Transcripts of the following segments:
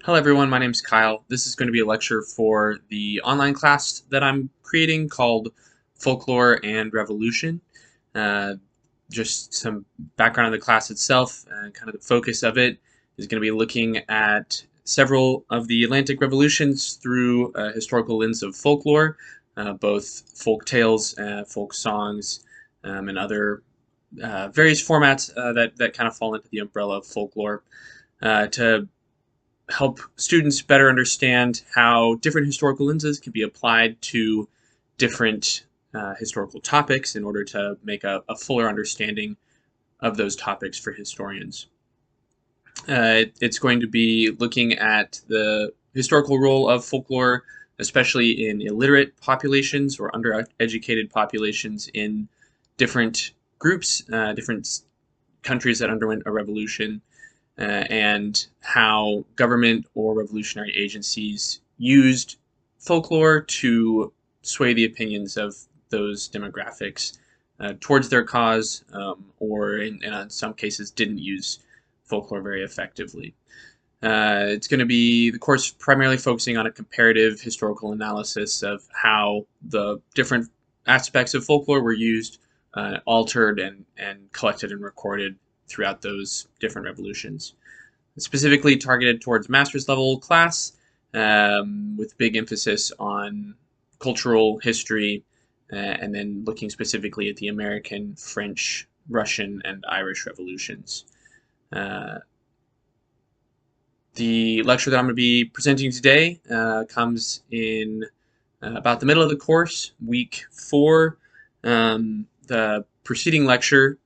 Hello everyone, my name is Kyle. This is going to be a lecture for the online class that I'm creating called Folklore and Revolution. Uh, just some background on the class itself and kind of the focus of it is going to be looking at several of the Atlantic revolutions through a historical lens of folklore, both folk tales, folk songs, and other various formats that kind of fall into the umbrella of folklore. To help students better understand how different historical lenses can be applied to different historical topics in order to make a fuller understanding of those topics for historians. It's going to be looking at the historical role of folklore, especially in illiterate populations or undereducated populations in different groups, different countries that underwent a revolution, and how government or revolutionary agencies used folklore to sway the opinions of those demographics towards their cause, or in some cases didn't use folklore very effectively. It's going to be the course primarily focusing on a comparative historical analysis of how the different aspects of folklore were used, altered, and collected and recorded throughout those different revolutions. Specifically targeted towards master's level class, with big emphasis on cultural history, and then looking specifically at the American, French, Russian, and Irish revolutions. The lecture that I'm going to be presenting today comes in about the middle of the course, week 4. The preceding lecture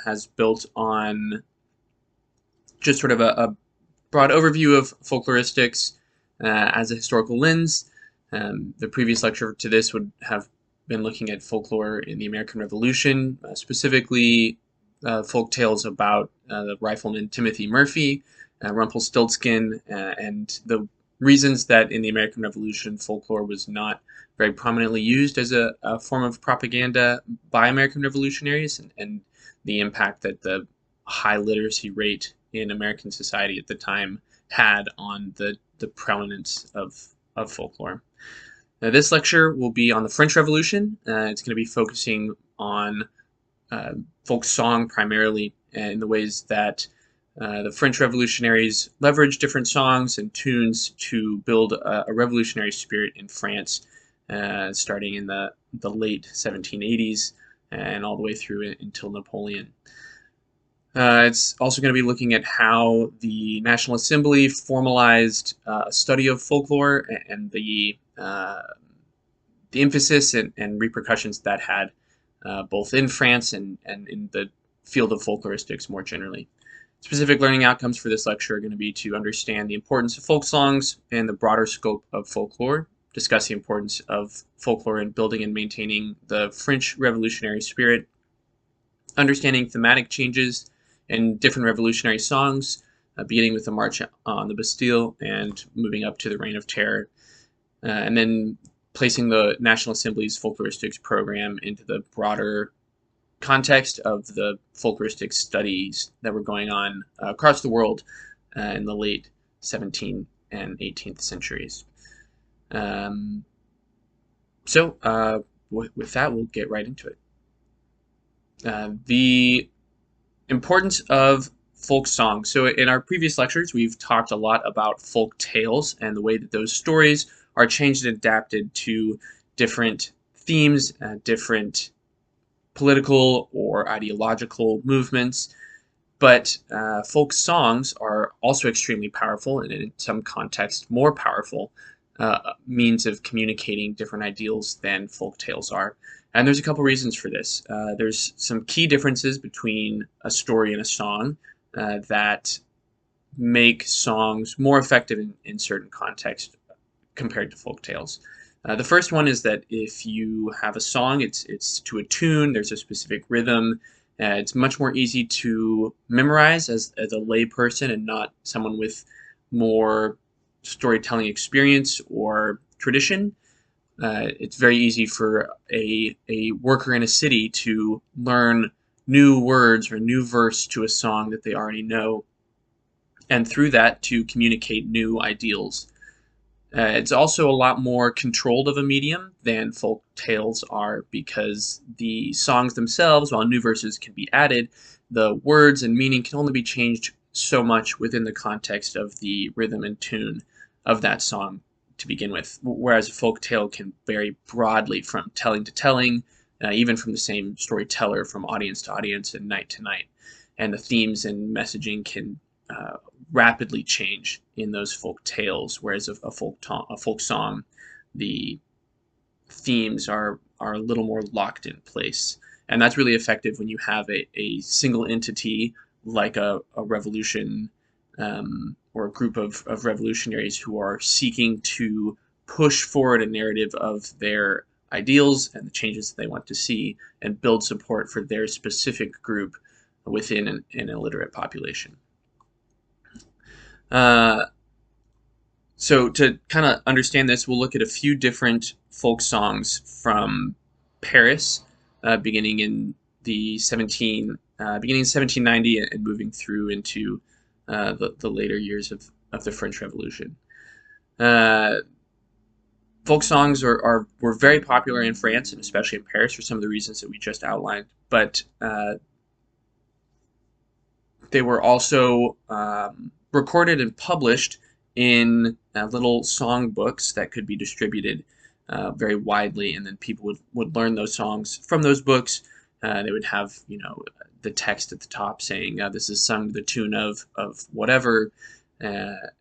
has built on just sort of a broad overview of folkloristics as a historical lens. The previous lecture to this would have been looking at folklore in the American Revolution, specifically folk tales about the rifleman Timothy Murphy, Rumpelstiltskin, and the reasons that in the American Revolution folklore was not very prominently used as a form of propaganda by American revolutionaries, and the impact that the high literacy rate in American society at the time had on the prominence of folklore. Now, this lecture will be on the French Revolution. It's going to be focusing on folk song primarily, in the ways that the French revolutionaries leveraged different songs and tunes to build a revolutionary spirit in France, starting in the late 1780s and all the way through until Napoleon. It's also going to be looking at how the National Assembly formalized a study of folklore and the emphasis and repercussions that had both in France and in the field of folkloristics more generally. Specific learning outcomes for this lecture are going to be to understand the importance of folk songs and the broader scope of folklore, discuss the importance of folklore in building and maintaining the French revolutionary spirit, understanding thematic changes in different revolutionary songs, beginning with the March on the Bastille and moving up to the Reign of Terror, and then placing the National Assembly's folkloristics program into the broader context of the folkloristic studies that were going on across the world in the late 17th and 18th centuries. With that, we'll get right into it. The importance of folk songs. So in our previous lectures, we've talked a lot about folk tales and the way that those stories are changed and adapted to different themes, different political or ideological movements. But folk songs are also extremely powerful, and in some contexts more powerful means of communicating different ideals than folk tales are. And there's a couple reasons for this. There's some key differences between a story and a song that make songs more effective in certain contexts compared to folk tales. The first one is that if you have a song, it's to a tune, there's a specific rhythm. It's much more easy to memorize as a lay person and not someone with more storytelling experience or tradition. It's very easy for a worker in a city to learn new words or new verse to a song that they already know and through that to communicate new ideals. It's also a lot more controlled of a medium than folk tales are, because the songs themselves, while new verses can be added, the words and meaning can only be changed so much within the context of the rhythm and tune of that song to begin with, whereas a folk tale can vary broadly from telling to telling, even from the same storyteller, from audience to audience and night to night. And the themes and messaging can rapidly change in those folk tales, whereas a folk song, the themes are a little more locked in place. And that's really effective when you have a single entity like a revolution, or a group of revolutionaries who are seeking to push forward a narrative of their ideals and the changes that they want to see, and build support for their specific group within an illiterate population. Uh, so to kind of understand this, we'll look at a few different folk songs from Paris, beginning in the 1790 and moving through into the later years of the French Revolution. Uh, Folk songs were very popular in France, and especially in Paris, for some of the reasons that we just outlined. But they were also recorded and published in little song books that could be distributed very widely, and then people would learn those songs from those books. They would have, the text at the top saying, this is sung to the tune of whatever,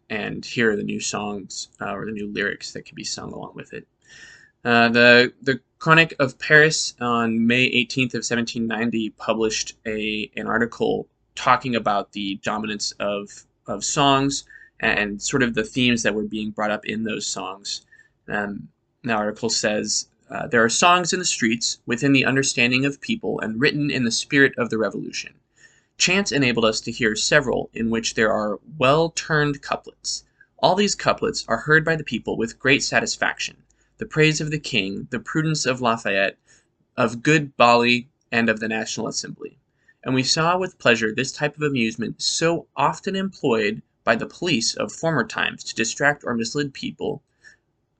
and here are the new songs, or the new lyrics that can be sung along with it. The Chronique of Paris on May 18th of 1790 published an article talking about the dominance of songs and sort of the themes that were being brought up in those songs. The article says, there are songs in the streets within the understanding of people and written in the spirit of the revolution. Chance enabled us to hear several in which there are well-turned couplets. All these couplets are heard by the people with great satisfaction. The praise of the king, the prudence of Lafayette, of good Bali, and of the National Assembly. And we saw with pleasure this type of amusement so often employed by the police of former times to distract or mislead people,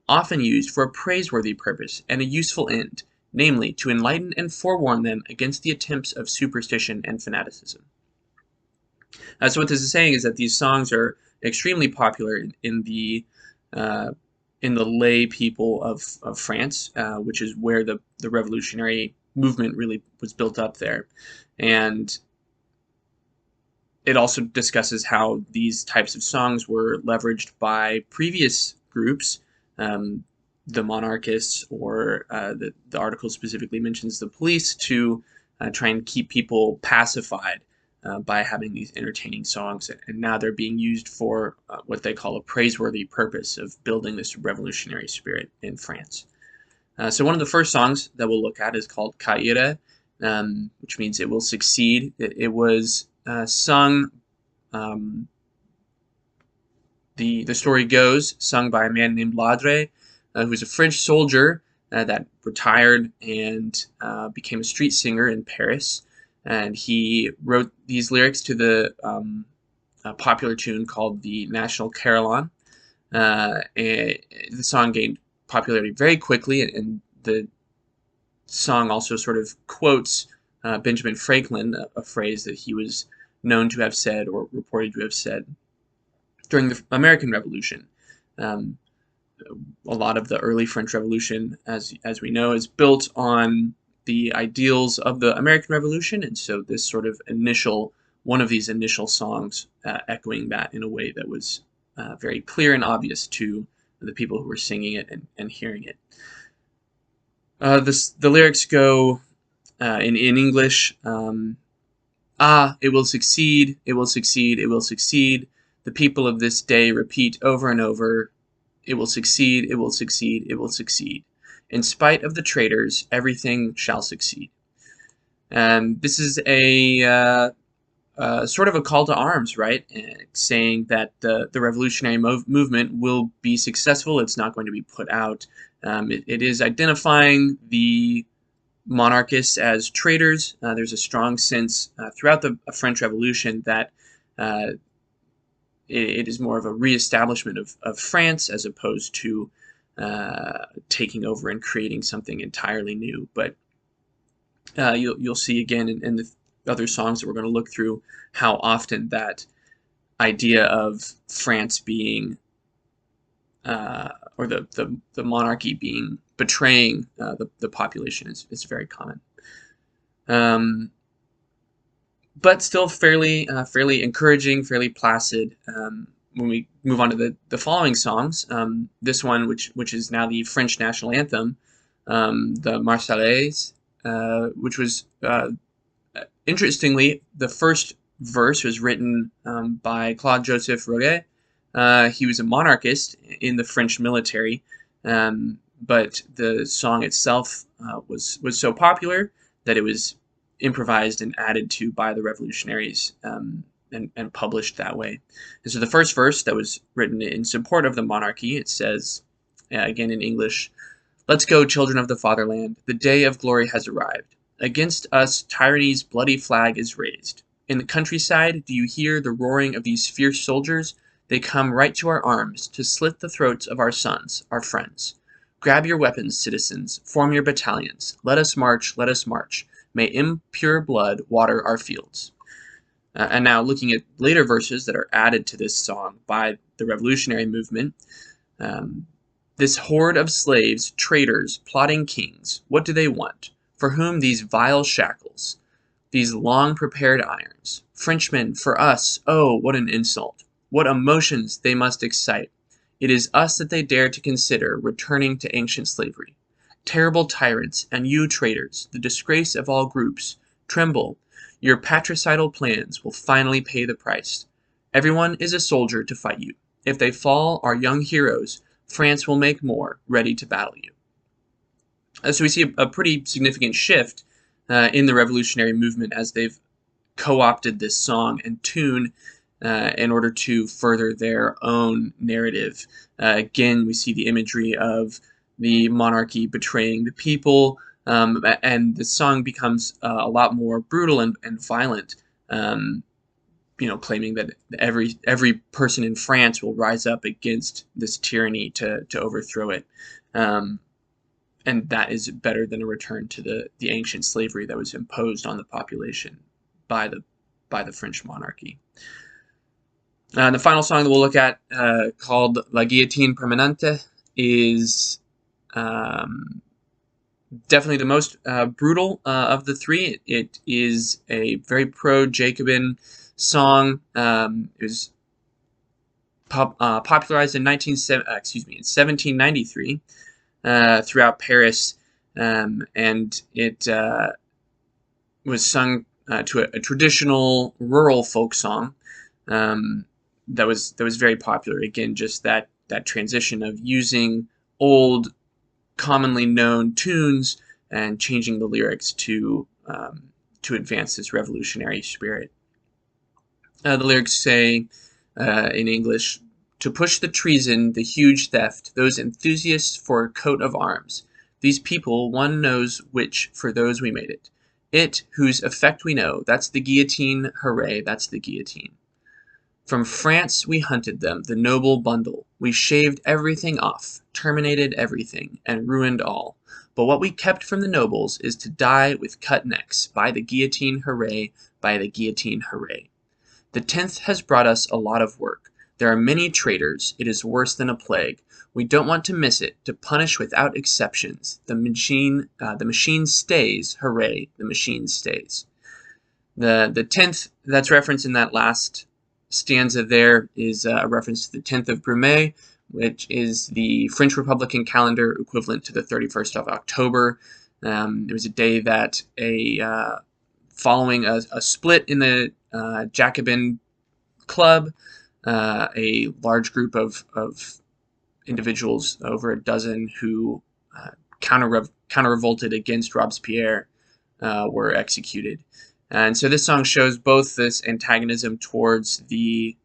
often used for a praiseworthy purpose and a useful end, namely, to enlighten and forewarn them against the attempts of superstition and fanaticism. So what this is saying is that these songs are extremely popular uh, in the lay people of France, which is where the revolutionary movement really was built up there. And it also discusses how these types of songs were leveraged by previous groups, the monarchists, or the article specifically mentions the police, to try and keep people pacified by having these entertaining songs. And now they're being used for what they call a praiseworthy purpose of building this revolutionary spirit in France. So one of the first songs that we'll look at is called Caire, which means it will succeed. It was sung, the story goes, sung by a man named Ladre, who was a French soldier that retired and became a street singer in Paris. And he wrote these lyrics to the popular tune called the National Carillon. And the song gained popularity very quickly, and the song also sort of quotes Benjamin Franklin, a phrase that he was known to have said, or reported to have said, during the American Revolution. A lot of the early French Revolution, as we know, is built on the ideals of the American Revolution, and so this sort of one of these initial songs echoing that in a way that was very clear and obvious to the people who were singing it and hearing it. The lyrics go in English. It will succeed, it will succeed, it will succeed. The people of this day repeat over and over, it will succeed, it will succeed, it will succeed. In spite of the traitors, everything shall succeed. And this is a sort of a call to arms, right? Saying that the revolutionary movement will be successful. It's not going to be put out. It is identifying the monarchists as traitors. There's a strong sense throughout the French Revolution that it is more of a reestablishment of France as opposed to taking over and creating something entirely new. But you'll see again in the other songs that we're going to look through how often that idea of France being or the monarchy being betraying the population is very common. But still fairly encouraging, fairly placid. When we move on to the following songs, this one, which is now the French national anthem, the Marseillaise, which was interestingly the first verse was written by Claude Joseph Roget. He was a monarchist in the French military, but the song itself was so popular that it was improvised and added to by the revolutionaries and published that way. And so the first verse that was written in support of the monarchy, it says, again in English, "Let's go, children of the fatherland, the day of glory has arrived. Against us tyranny's bloody flag is raised. In the countryside, do you hear the roaring of these fierce soldiers? They come right to our arms to slit the throats of our sons, our friends. Grab your weapons, citizens, form your battalions. Let us march, let us march. May impure blood water our fields." And now looking at later verses that are added to this song by the revolutionary movement, this horde of slaves, traitors, plotting kings, what do they want? For whom these vile shackles, these long-prepared irons? Frenchmen, for us, oh, what an insult! What emotions they must excite! It is us that they dare to consider returning to ancient slavery. Terrible tyrants, and you traitors, the disgrace of all groups, tremble. Your patricidal plans will finally pay the price. Everyone is a soldier to fight you. If they fall, our young heroes, France will make more, ready to battle you. So we see a pretty significant shift in the revolutionary movement as they've co-opted this song and tune in order to further their own narrative. Again, we see the imagery of the monarchy betraying the people, and the song becomes a lot more brutal and violent, claiming that every person in France will rise up against this tyranny to overthrow it. And that is better than a return to the ancient slavery that was imposed on the population by the French monarchy. The final song that we'll look at, called La Guillotine Permanente, is definitely the most brutal of the three. It is a very pro-Jacobin song. It was popularized in 1793 throughout Paris, and it was sung to a traditional rural folk song that was very popular. Again, just that transition of using old, commonly known tunes and changing the lyrics to advance this revolutionary spirit. The lyrics say in English, "To push the treason, the huge theft, those enthusiasts for a coat of arms. These people, one knows which, for those we made it. It, whose effect we know, that's the guillotine, hooray, that's the guillotine. From France we hunted them, the noble bundle. We shaved everything off, terminated everything, and ruined all. But what we kept from the nobles is to die with cut necks, by the guillotine, hooray, by the guillotine, hooray. The 10th has brought us a lot of work. There are many traitors. It is worse than a plague. We don't want to miss it, to punish without exceptions. The machine stays. Hooray, the machine stays." The 10th that's referenced in that last stanza there is a reference to the 10th of Brumaire, which is the French Republican calendar equivalent to the 31st of October. It was a day that following a split in the Jacobin club, a large group of individuals, over a dozen, who counter-revolted against Robespierre, were executed. And so this song shows both this antagonism towards the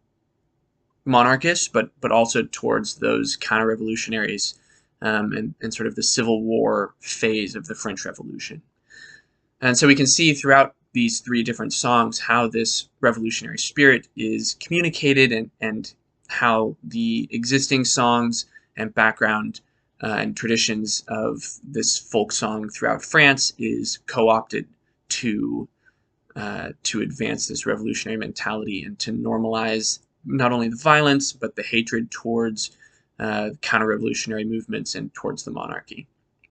monarchists, but also towards those counter-revolutionaries, and sort of the Civil War phase of the French Revolution. And so we can see throughout these three different songs, how this revolutionary spirit is communicated, and how the existing songs and background and traditions of this folk song throughout France is co-opted to advance this revolutionary mentality and to normalize not only the violence but the hatred towards counter-revolutionary movements and towards the monarchy.